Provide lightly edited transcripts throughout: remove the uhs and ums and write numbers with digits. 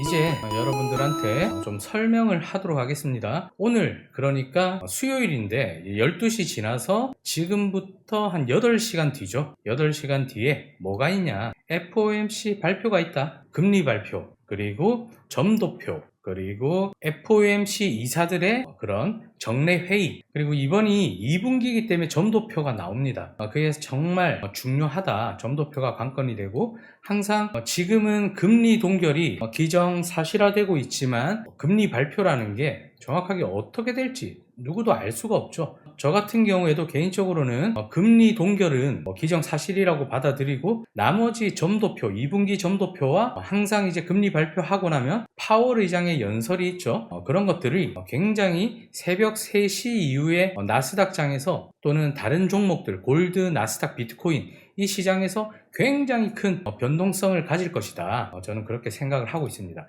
이제 여러분들한테 좀 설명을 하도록 하겠습니다. 오늘 그러니까 수요일인데 12시 지나서 지금부터 한 8시간 뒤죠. 8시간 뒤에 뭐가 있냐? FOMC 발표가 있다. 금리 발표, 그리고 점도표, 그리고 FOMC 이사들의 그런 정례 회의, 그리고 이번이 2분기이기 때문에 점도표가 나옵니다. 그게 정말 중요하다. 점도표가 관건이 되고, 항상 지금은 금리 동결이 기정사실화되고 있지만 금리 발표라는 게 정확하게 어떻게 될지 누구도 알 수가 없죠. 저 같은 경우에도 개인적으로는 금리 동결은 기정사실이라고 받아들이고, 나머지 점도표, 2분기 점도표와 항상 이제 금리 발표하고 나면 파월 의장의 연설이 있죠. 그런 것들이 굉장히 새벽 3시 이후에 나스닥장에서 또는 다른 종목들, 골드, 나스닥, 비트코인 이 시장에서 굉장히 큰 변동성을 가질 것이다. 저는 그렇게 생각을 하고 있습니다.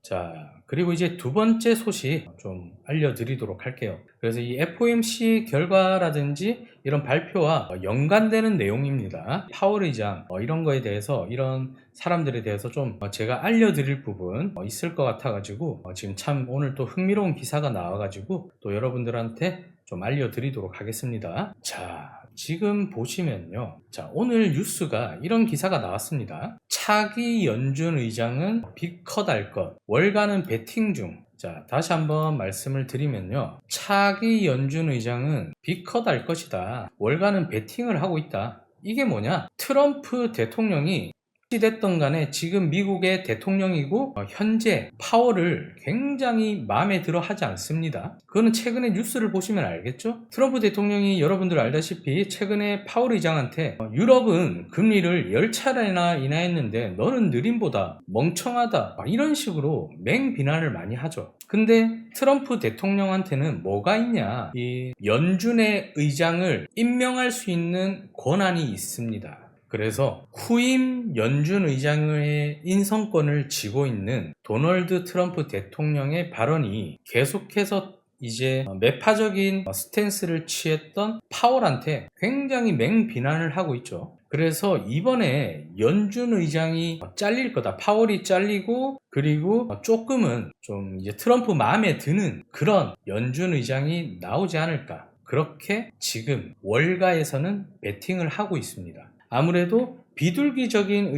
자, 그리고 이제 두 번째 소식 좀 알려드리도록 할게요. 그래서 이 FOMC 결과라든지 이런 발표와 연관되는 내용입니다. 파월 의장 이런 거에 대해서, 이런 사람들에 대해서 좀 제가 알려드릴 부분 있을 것 같아가지고 지금 참 오늘 또 흥미로운 기사가 나와가지고 또 여러분들한테 좀 알려드리도록 하겠습니다. 자, 지금 보시면요. 자, 오늘 뉴스가 이런 기사가 나왔습니다. 차기 연준 의장은 빅컷 할 것, 월가는 베팅 중. 자, 다시 한번 말씀을 드리면요. 차기 연준 의장은 빅컷 할 것이다. 월가는 베팅을 하고 있다. 이게 뭐냐? 트럼프 대통령이 됐던 간에 지금 미국의 대통령이고 현재 파월을 굉장히 마음에 들어 하지 않습니다. 그거는 최근에 뉴스를 보시면 알겠죠? 트럼프 대통령이 여러분들 알다시피 최근에 파월 의장한테 유럽은 금리를 10차례나 인하했는데 너는 느림보다 멍청하다, 이런 식으로 맹비난을 많이 하죠. 근데 트럼프 대통령한테는 뭐가 있냐? 이 연준의 의장을 임명할 수 있는 권한이 있습니다. 그래서 후임 연준 의장의 인선권을 쥐고 있는 도널드 트럼프 대통령의 발언이 계속해서 이제 매파적인 스탠스를 취했던 파월한테 굉장히 맹비난을 하고 있죠. 그래서 이번에 연준 의장이 잘릴 거다. 파월이 잘리고, 그리고 조금은 좀 이제 트럼프 마음에 드는 그런 연준 의장이 나오지 않을까. 그렇게 지금 월가에서는 베팅을 하고 있습니다. 아무래도 비둘기적인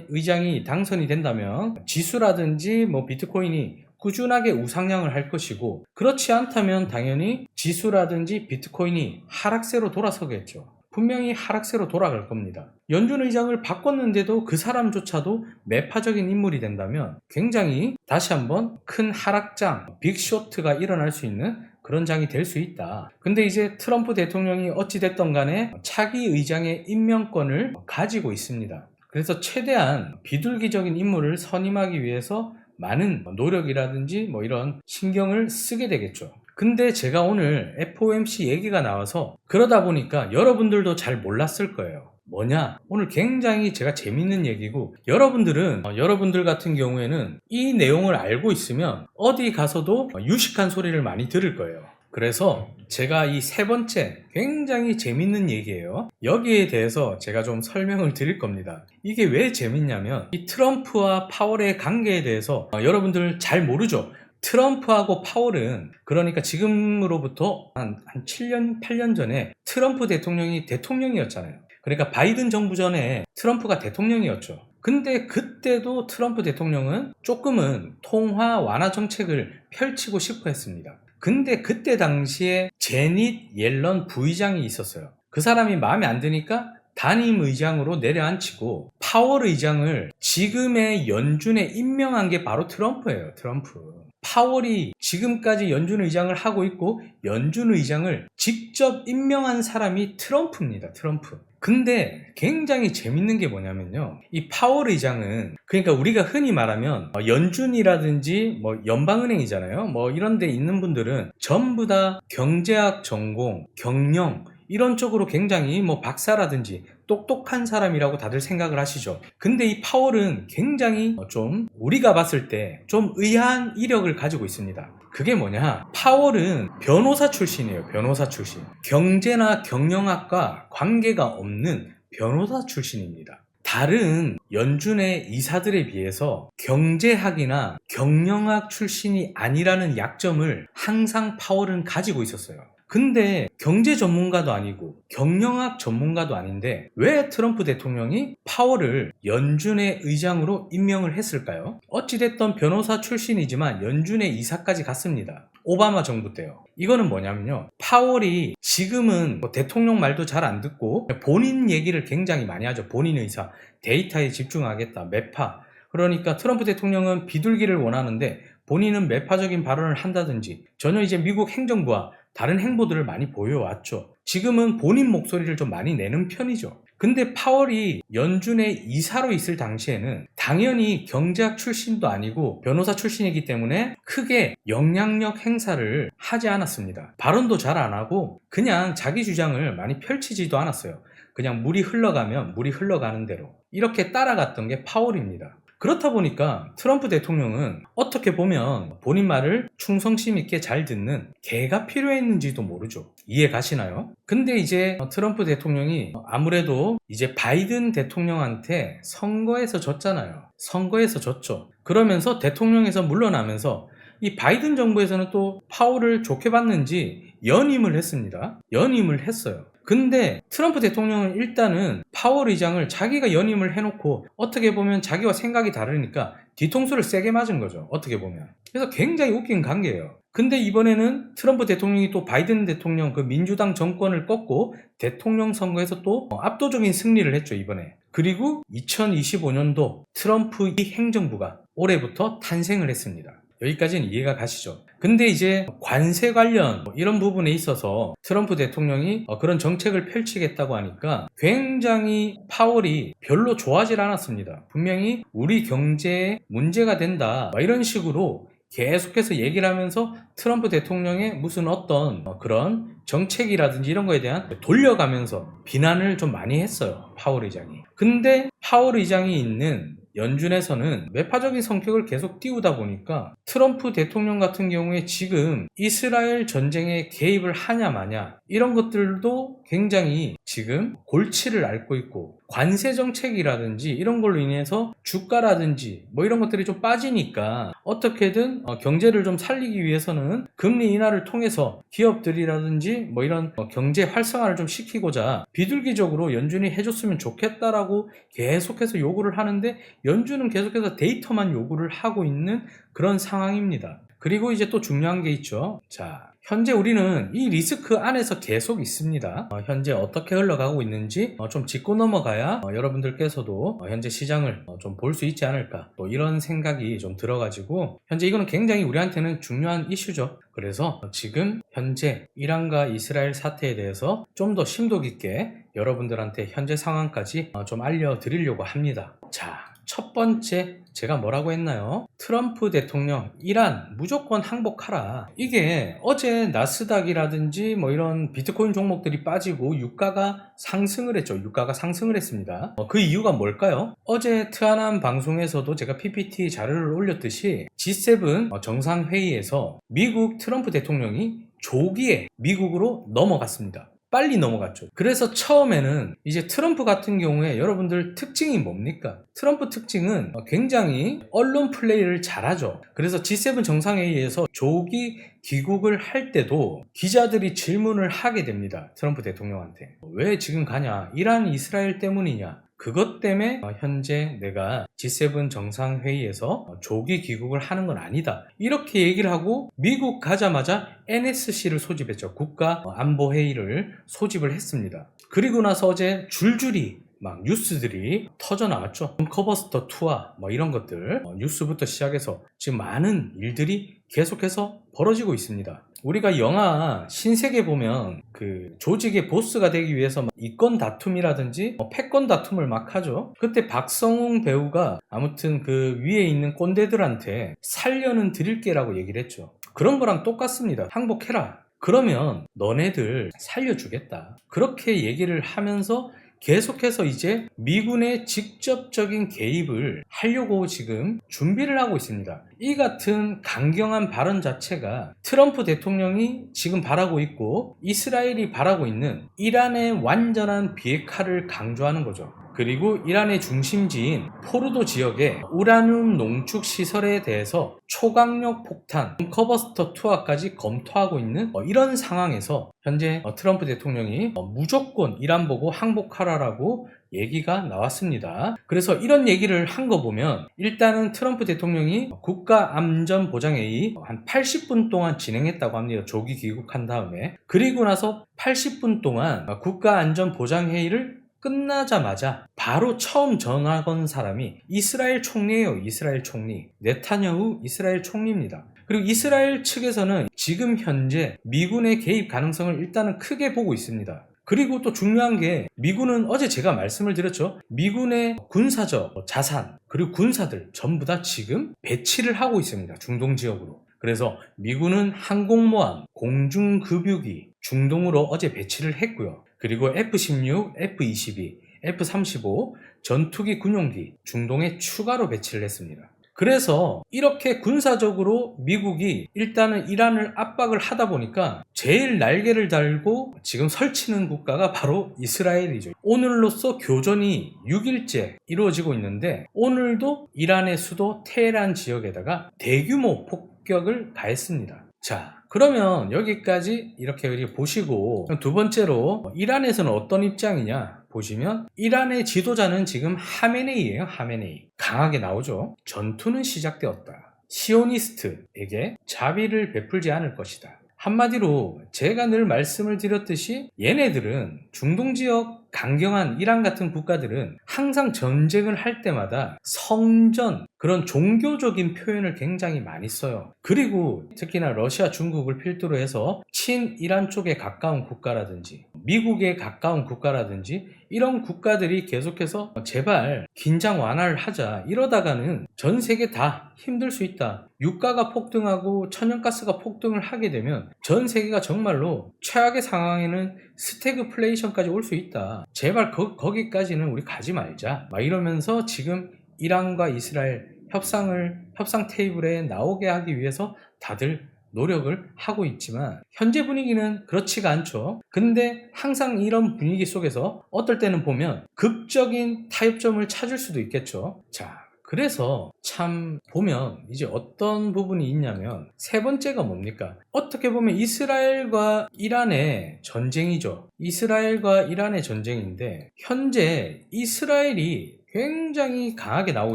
의장이 당선이 된다면 지수라든지 비트코인이 꾸준하게 우상향을 할 것이고, 그렇지 않다면 당연히 지수라든지 비트코인이 하락세로 돌아서겠죠. 분명히 하락세로 돌아갈 겁니다. 연준 의장을 바꿨는데도 그 사람조차도 매파적인 인물이 된다면 굉장히 다시 한번 큰 하락장, 빅쇼트가 일어날 수 있는 그런 장이 될 수 있다. 근데 이제 트럼프 대통령이 어찌됐던 간에 차기 의장의 임명권을 가지고 있습니다. 그래서 최대한 비둘기적인 인물을 선임하기 위해서 많은 노력이라든지 이런 신경을 쓰게 되겠죠. 근데 제가 오늘 FOMC 얘기가 나와서 그러다 보니까 여러분들도 잘 몰랐을 거예요. 뭐냐? 오늘 굉장히 제가 재밌는 얘기고, 여러분들 같은 경우에는 이 내용을 알고 있으면 어디 가서도 유식한 소리를 많이 들을 거예요. 그래서 제가 이 세 번째 굉장히 재밌는 얘기예요. 여기에 대해서 제가 좀 설명을 드릴 겁니다. 이게 왜 재밌냐면 이 트럼프와 파월의 관계에 대해서 여러분들 잘 모르죠? 트럼프하고 파월은, 그러니까 지금으로부터 한 7년, 8년 전에 트럼프 대통령이 대통령이었잖아요. 그러니까 바이든 정부 전에 트럼프가 대통령이었죠. 근데 그때도 트럼프 대통령은 조금은 통화 완화 정책을 펼치고 싶어 했습니다. 근데 그때 당시에 제닛 옐런 부의장이 있었어요. 그 사람이 마음에 안 드니까 단임 의장으로 내려앉히고 파월 의장을 지금의 연준에 임명한 게 바로 트럼프예요. 트럼프. 파월이 지금까지 연준 의장을 하고 있고 연준 의장을 직접 임명한 사람이 트럼프입니다. 트럼프. 근데 굉장히 재밌는 게 뭐냐면요. 이 파월 의장은 그러니까 우리가 흔히 말하면 연준이라든지 뭐 연방은행이잖아요. 뭐 이런 데 있는 분들은 전부 다 경제학 전공, 경영 이런 쪽으로 굉장히 뭐 박사라든지 똑똑한 사람이라고 다들 생각을 하시죠. 근데 이 파월은 굉장히 좀 우리가 봤을 때 좀 의아한 이력을 가지고 있습니다. 그게 뭐냐? 파월은 변호사 출신이에요. 변호사 출신. 경제나 경영학과 관계가 없는 변호사 출신입니다. 다른 연준의 이사들에 비해서 경제학이나 경영학 출신이 아니라는 약점을 항상 파월은 가지고 있었어요. 근데 경제 전문가도 아니고 경영학 전문가도 아닌데 왜 트럼프 대통령이 파월을 연준의 의장으로 임명을 했을까요? 어찌됐든 변호사 출신이지만 연준의 이사까지 갔습니다. 오바마 정부 때요. 이거는 뭐냐면요. 파월이 지금은 뭐 대통령 말도 잘 안 듣고 본인 얘기를 굉장히 많이 하죠. 본인 의사. 데이터에 집중하겠다. 매파. 그러니까 트럼프 대통령은 비둘기를 원하는데 본인은 매파적인 발언을 한다든지 전혀 이제 미국 행정부와 다른 행보들을 많이 보여왔죠. 지금은 본인 목소리를 좀 많이 내는 편이죠. 근데 파월이 연준의 이사로 있을 당시에는 당연히 경제학 출신도 아니고 변호사 출신이기 때문에 크게 영향력 행사를 하지 않았습니다. 발언도 잘 안 하고 그냥 자기 주장을 많이 펼치지도 않았어요. 그냥 물이 흘러가면 물이 흘러가는 대로 이렇게 따라갔던 게 파월입니다. 그렇다 보니까 트럼프 대통령은 어떻게 보면 본인 말을 충성심 있게 잘 듣는 개가 필요했는지도 모르죠. 이해 가시나요? 근데 이제 트럼프 대통령이 아무래도 이제 바이든 대통령한테 선거에서 졌잖아요. 선거에서 졌죠. 그러면서 대통령에서 물러나면서 이 바이든 정부에서는 또 파월을 좋게 봤는지 연임을 했습니다. 연임을 했어요. 근데 트럼프 대통령은 일단은 파월 의장을 자기가 연임을 해놓고 어떻게 보면 자기와 생각이 다르니까 뒤통수를 세게 맞은 거죠. 어떻게 보면. 그래서 굉장히 웃긴 관계예요. 근데 이번에는 트럼프 대통령이 또 바이든 대통령 그 민주당 정권을 꺾고 대통령 선거에서 또 압도적인 승리를 했죠, 이번에. 그리고 2025년도 트럼프 행정부가 올해부터 탄생을 했습니다. 여기까지는 이해가 가시죠? 근데 이제 관세 관련 이런 부분에 있어서 트럼프 대통령이 그런 정책을 펼치겠다고 하니까 굉장히 파월이 별로 좋아하지 않았습니다. 분명히 우리 경제에 문제가 된다 이런 식으로 계속해서 얘기를 하면서 트럼프 대통령의 무슨 어떤 그런 정책이라든지 이런 거에 대한 돌려가면서 비난을 좀 많이 했어요. 파월 의장이. 근데 파월 의장이 있는 연준에서는 매파적인 성격을 계속 띄우다 보니까 트럼프 대통령 같은 경우에 지금 이스라엘 전쟁에 개입을 하냐 마냐 이런 것들도 굉장히 지금 골치를 앓고 있고 관세 정책이라든지 이런 걸로 인해서 주가라든지 뭐 이런 것들이 좀 빠지니까 어떻게든 경제를 좀 살리기 위해서는 금리 인하를 통해서 기업들이라든지 뭐 이런 경제 활성화를 좀 시키고자 비둘기적으로 연준이 해줬으면 좋겠다라고 계속해서 요구를 하는데 연준은 계속해서 데이터만 요구를 하고 있는 그런 상황입니다. 그리고 이제 또 중요한 게 있죠. 자, 현재 우리는 이 리스크 안에서 계속 있습니다. 현재 어떻게 흘러가고 있는지 좀 짚고 넘어가야 여러분들께서도 현재 시장을 좀 볼 수 있지 않을까 또 이런 생각이 좀 들어가지고 현재 이거는 굉장히 우리한테는 중요한 이슈죠. 그래서 지금 현재 이란과 이스라엘 사태에 대해서 좀 더 심도 깊게 여러분들한테 현재 상황까지 좀 알려드리려고 합니다. 자, 첫 번째 제가 뭐라고 했나요? 트럼프 대통령 이란 무조건 항복하라. 이게 어제 나스닥이라든지 뭐 이런 비트코인 종목들이 빠지고 유가가 상승을 했죠. 유가가 상승을 했습니다. 그 이유가 뭘까요? 어제 트아남 방송에서도 제가 PPT 자료를 올렸듯이 G7 정상회의에서 미국 트럼프 대통령이 조기에 미국으로 넘어갔습니다. 빨리 넘어갔죠. 그래서 처음에는 이제 트럼프 같은 경우에 여러분들 특징이 뭡니까? 트럼프 특징은 굉장히 언론 플레이를 잘하죠. 그래서 G7 정상회의에서 조기 귀국을 할 때도 기자들이 질문을 하게 됩니다. 트럼프 대통령한테. 왜 지금 가냐? 이란, 이스라엘 때문이냐? 그것 때문에 현재 내가 G7 정상회의에서 조기 귀국을 하는 건 아니다. 이렇게 얘기를 하고 미국 가자마자 NSC를 소집했죠. 국가안보회의를 소집을 했습니다. 그리고 나서 어제 줄줄이 막 뉴스들이 터져 나왔죠. 벙커버스터 투하 뭐 이런 것들 뉴스부터 시작해서 지금 많은 일들이 계속해서 벌어지고 있습니다. 우리가 영화 신세계 보면 그 조직의 보스가 되기 위해서 이권 다툼이라든지 패권 다툼을 막 하죠. 그때 박성웅 배우가 아무튼 그 위에 있는 꼰대들한테 살려는 드릴게라고 얘기를 했죠. 그런 거랑 똑같습니다. 항복해라. 그러면 너네들 살려주겠다. 그렇게 얘기를 하면서 계속해서 이제 미군의 직접적인 개입을 하려고 지금 준비를 하고 있습니다. 이 같은 강경한 발언 자체가 트럼프 대통령이 지금 바라고 있고 이스라엘이 바라고 있는 이란의 완전한 비핵화를 강조하는 거죠. 그리고 이란의 중심지인 포르도 지역의 우라늄 농축 시설에 대해서 초강력 폭탄, 벙커버스터 투하까지 검토하고 있는 이런 상황에서 현재 트럼프 대통령이 무조건 이란 보고 항복하라라고 얘기가 나왔습니다. 그래서 이런 얘기를 한 거 보면 일단은 트럼프 대통령이 국가안전보장회의 한 80분 동안 진행했다고 합니다. 조기 귀국한 다음에. 그리고 나서 80분 동안 국가안전보장회의를 끝나자마자 바로 처음 전화 건 사람이 이스라엘 총리예요. 이스라엘 총리. 네타냐후 이스라엘 총리입니다. 그리고 이스라엘 측에서는 지금 현재 미군의 개입 가능성을 일단은 크게 보고 있습니다. 그리고 또 중요한 게 미군은 어제 제가 말씀을 드렸죠. 미군의 군사적 자산 그리고 군사들 전부 다 지금 배치를 하고 있습니다. 중동 지역으로. 그래서 미군은 항공모함, 공중급유기 중동으로 어제 배치를 했고요. 그리고 F-16, F-22, F-35 전투기 군용기 중동에 추가로 배치를 했습니다. 그래서 이렇게 군사적으로 미국이 일단은 이란을 압박을 하다 보니까 제일 날개를 달고 지금 설치는 국가가 바로 이스라엘이죠. 오늘로써 교전이 6일째 이루어지고 있는데 오늘도 이란의 수도 테헤란 지역에다가 대규모 폭격을 가했습니다. 자, 그러면 여기까지 이렇게 보시고 두 번째로 이란에서는 어떤 입장이냐 보시면 이란의 지도자는 지금 하메네이예요. 하메네이. 강하게 나오죠. 전투는 시작되었다. 시오니스트에게 자비를 베풀지 않을 것이다. 한마디로 제가 늘 말씀을 드렸듯이 얘네들은 중동 지역 강경한 이란 같은 국가들은 항상 전쟁을 할 때마다 성전 그런 종교적인 표현을 굉장히 많이 써요. 그리고 특히나 러시아, 중국을 필두로 해서 친이란 쪽에 가까운 국가라든지 미국에 가까운 국가라든지 이런 국가들이 계속해서 제발 긴장 완화를 하자. 이러다가는 전 세계 다 힘들 수 있다. 유가가 폭등하고 천연가스가 폭등을 하게 되면 전 세계가 정말로 최악의 상황에는 스태그플레이션까지 올 수 있다. 제발 거기까지는 우리 가지 말자. 막 이러면서 지금 이란과 이스라엘 협상 테이블에 나오게 하기 위해서 다들 노력을 하고 있지만 현재 분위기는 그렇지가 않죠. 근데 항상 이런 분위기 속에서 어떨 때는 보면 극적인 타협점을 찾을 수도 있겠죠. 자, 그래서 참 보면 이제 어떤 부분이 있냐면 세 번째가 뭡니까? 어떻게 보면 이스라엘과 이란의 전쟁이죠. 이스라엘과 이란의 전쟁인데 현재 이스라엘이 굉장히 강하게 나오고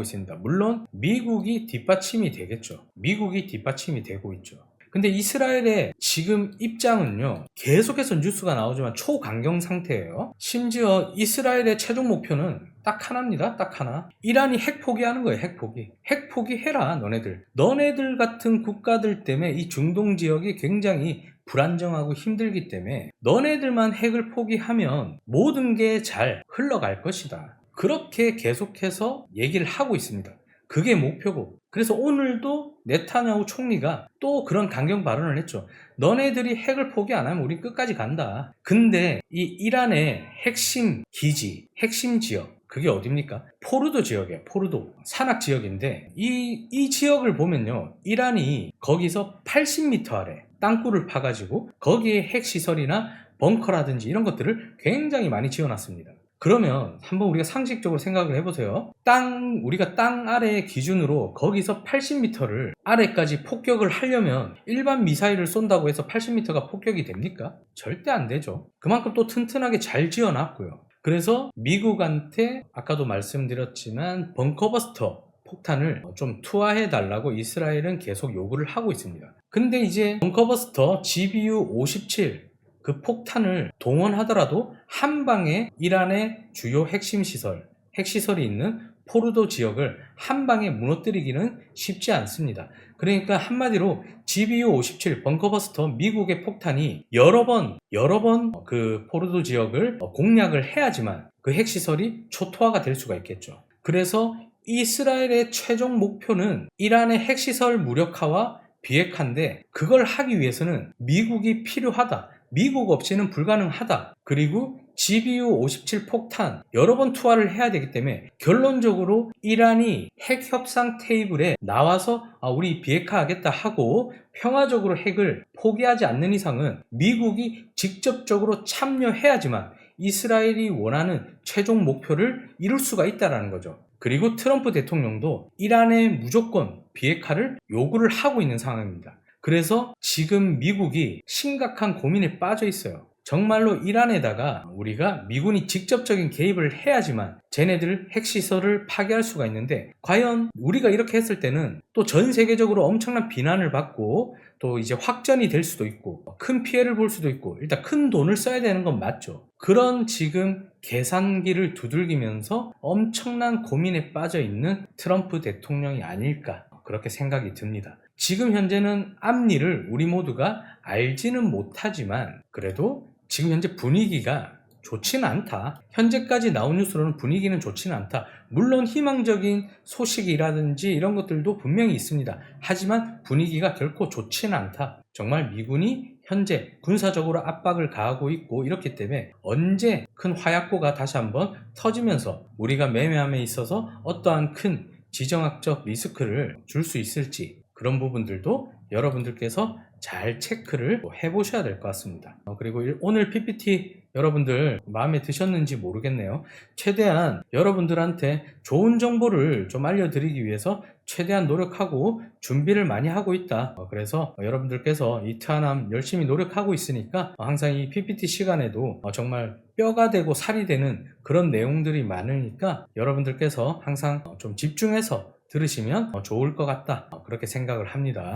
있습니다. 물론 미국이 뒷받침이 되겠죠. 미국이 뒷받침이 되고 있죠. 근데 이스라엘의 지금 입장은요, 계속해서 뉴스가 나오지만 초강경 상태예요. 심지어 이스라엘의 최종 목표는 딱 하나입니다. 딱 하나. 이란이 핵 포기하는 거예요. 핵 포기. 핵 포기해라, 너네들. 너네들 같은 국가들 때문에 이 중동 지역이 굉장히 불안정하고 힘들기 때문에 너네들만 핵을 포기하면 모든 게 잘 흘러갈 것이다. 그렇게 계속해서 얘기를 하고 있습니다. 그게 목표고. 그래서 오늘도 네타냐후 총리가 또 그런 강경 발언을 했죠. 너네들이 핵을 포기 안 하면 우린 끝까지 간다. 근데 이 이란의 핵심 기지, 핵심 지역, 그게 어딥니까? 포르도 지역이에요. 포르도. 산악 지역인데 이 지역을 보면요. 이란이 거기서 80m 아래 땅굴을 파가지고 거기에 핵시설이나 벙커라든지 이런 것들을 굉장히 많이 지어놨습니다. 그러면 한번 우리가 상식적으로 생각을 해보세요. 우리가 땅 아래 기준으로 거기서 80m를 아래까지 폭격을 하려면 일반 미사일을 쏜다고 해서 80m가 폭격이 됩니까? 절대 안 되죠. 그만큼 또 튼튼하게 잘 지어놨고요. 그래서 미국한테 아까도 말씀드렸지만 벙커버스터 폭탄을 좀 투하해달라고 이스라엘은 계속 요구를 하고 있습니다. 근데 이제 벙커버스터 GBU-57 그 폭탄을 동원하더라도 한 방에 이란의 주요 핵심시설이 있는 포르도 지역을 한 방에 무너뜨리기는 쉽지 않습니다. 그러니까 한마디로 GBU-57 벙커버스터 미국의 폭탄이 여러 번 그 포르도 지역을 공략을 해야지만 그 핵시설이 초토화가 될 수가 있겠죠. 그래서 이스라엘의 최종 목표는 이란의 핵시설 무력화와 비핵화인데, 그걸 하기 위해서는 미국이 필요하다. 미국 없이는 불가능하다. 그리고 GBU-57 폭탄 여러 번 투하를 해야 되기 때문에 결론적으로 이란이 핵 협상 테이블에 나와서 우리 비핵화하겠다 하고 평화적으로 핵을 포기하지 않는 이상은 미국이 직접적으로 참여해야지만 이스라엘이 원하는 최종 목표를 이룰 수가 있다는 거죠. 그리고 트럼프 대통령도 이란의 무조건 비핵화를 요구를 하고 있는 상황입니다. 그래서 지금 미국이 심각한 고민에 빠져 있어요. 정말로 이란에다가 우리가 미군이 직접적인 개입을 해야지만 쟤네들 핵시설을 파괴할 수가 있는데, 과연 우리가 이렇게 했을 때는 또 전 세계적으로 엄청난 비난을 받고 또 이제 확전이 될 수도 있고 큰 피해를 볼 수도 있고 일단 큰 돈을 써야 되는 건 맞죠. 그런 지금 계산기를 두들기면서 엄청난 고민에 빠져 있는 트럼프 대통령이 아닐까, 그렇게 생각이 듭니다. 지금 현재는 앞일을 우리 모두가 알지는 못하지만 그래도 지금 현재 분위기가 좋지는 않다. 현재까지 나온 뉴스로는 분위기는 좋지는 않다. 물론 희망적인 소식이라든지 이런 것들도 분명히 있습니다. 하지만 분위기가 결코 좋지는 않다. 정말 미군이 현재 군사적으로 압박을 가하고 있고 이렇기 때문에 언제 큰 화약고가 다시 한번 터지면서 우리가 매매함에 있어서 어떠한 큰 지정학적 리스크를 줄 수 있을지, 그런 부분들도 여러분들께서 잘 체크를 해보셔야 될 것 같습니다. 그리고 오늘 PPT 여러분들 마음에 드셨는지 모르겠네요. 최대한 여러분들한테 좋은 정보를 좀 알려드리기 위해서 최대한 노력하고 준비를 많이 하고 있다. 그래서 여러분들께서 이 트아남 열심히 노력하고 있으니까 항상 이 PPT 시간에도 정말 뼈가 되고 살이 되는 그런 내용들이 많으니까 여러분들께서 항상 좀 집중해서 들으시면 좋을 것 같다. 그렇게 생각을 합니다.